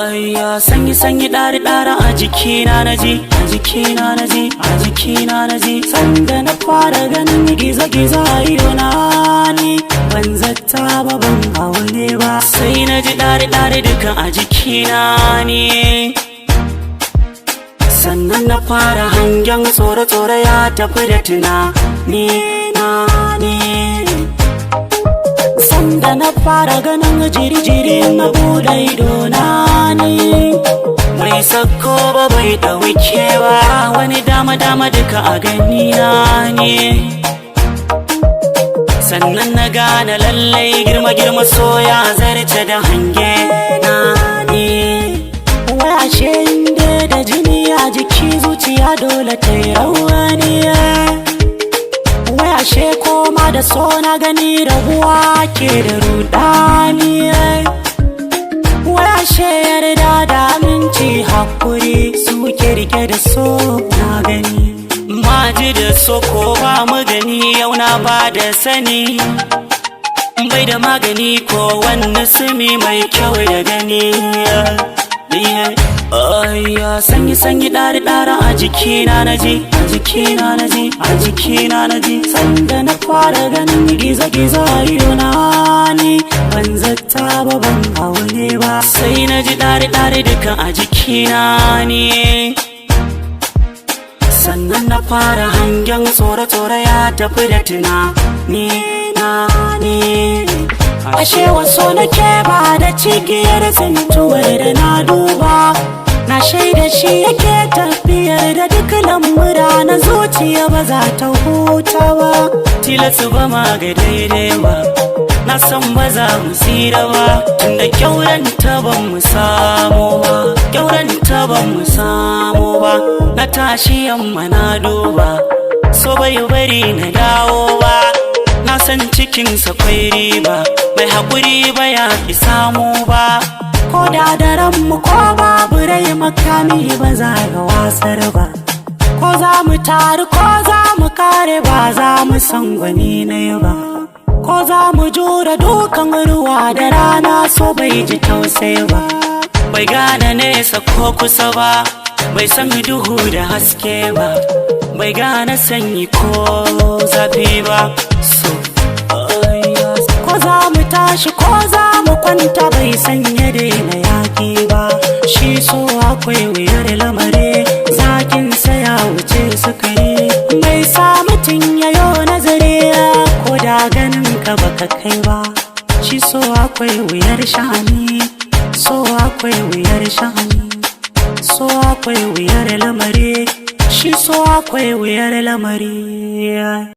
Ayya sanyi sanyi ɗari ɗari a jikina naji, a jikina naji, a jikina naji. Sanda na fara ganin gizo-gizo a idona ni ban zata ba ban aune ba. Sai naji ɗari ɗari dukan a jikina ne. Sannan na fara hangen tsore-tsore ya tafi da tunani na ne. Sanda na fara ganin jiri-jiri na buɗe idona ne. Bai sako ba bai ɗauke ba, wani dama-dama duka a ganina ne. Sannan na gane lallai girma-girma soya zarce da hange na ne. Wayashe inda da jini a jiki zuciya dole ta yi rawaniya. Wayashe koma da so na gani rabuwa ke da rudaniya. Wayashe yarda da aminci hakuri suke rike da so na gani. Maji da so ko ba mu gani yau na ba da sani. Bai da magani ko wani sumi mai kyau da gani. Ayya sanyi sanyi ɗari ɗari a jikina naji, a jikina naji, a jikina naji. Sanda na fara ganin gizo-gizo a idona ni ban zata ba ban aune ba. Sai naji ɗari ɗari dukan a jikina ne. Sannan na fara hangen tsore-tsore ya tafi da tunani na ne. Ashe waso nake ba da cigiyar tsintuwar da na duba. Na shaida shi yake tafiyar da duk lamura na zuciya ba za ta huta ba. Tilasu ba ma ga daidai ba, na san ba za mu tsira ba. Tunda kyauran ta ban mu samu ba, kyauran ta ban mu samu ba. Na tashi yamma na duba, so bai bari na dawo ba. Na san cikinsa kwai riba, mai haƙuri ba ya fi samu ba. Ko da daren mu ko babu rai makami ba za ga wasar ba. Ko za mu taru ko za mu kare ba za mu san gwani na ba. Ko za mu jure dukan ruwa da rana so bai ji tausayi ba. Bai gane nesa ko kusa ba, bai san duhu da haske ba. Bai gane sanyi ko zafi ba. So ko za mu tashi ko za mu kwanta bai sanya daina yaki ba. Shi so akwai wuyar lamari, zakin saya wuce sukari. Bai sa mutum yayo nazari ko da ganin ka baka kai ba. Shi so akwai wuyar sha'ani, so akwai wuyar sha'ani, so akwai wuyar lamari. Shi so akwai wuyar lamari.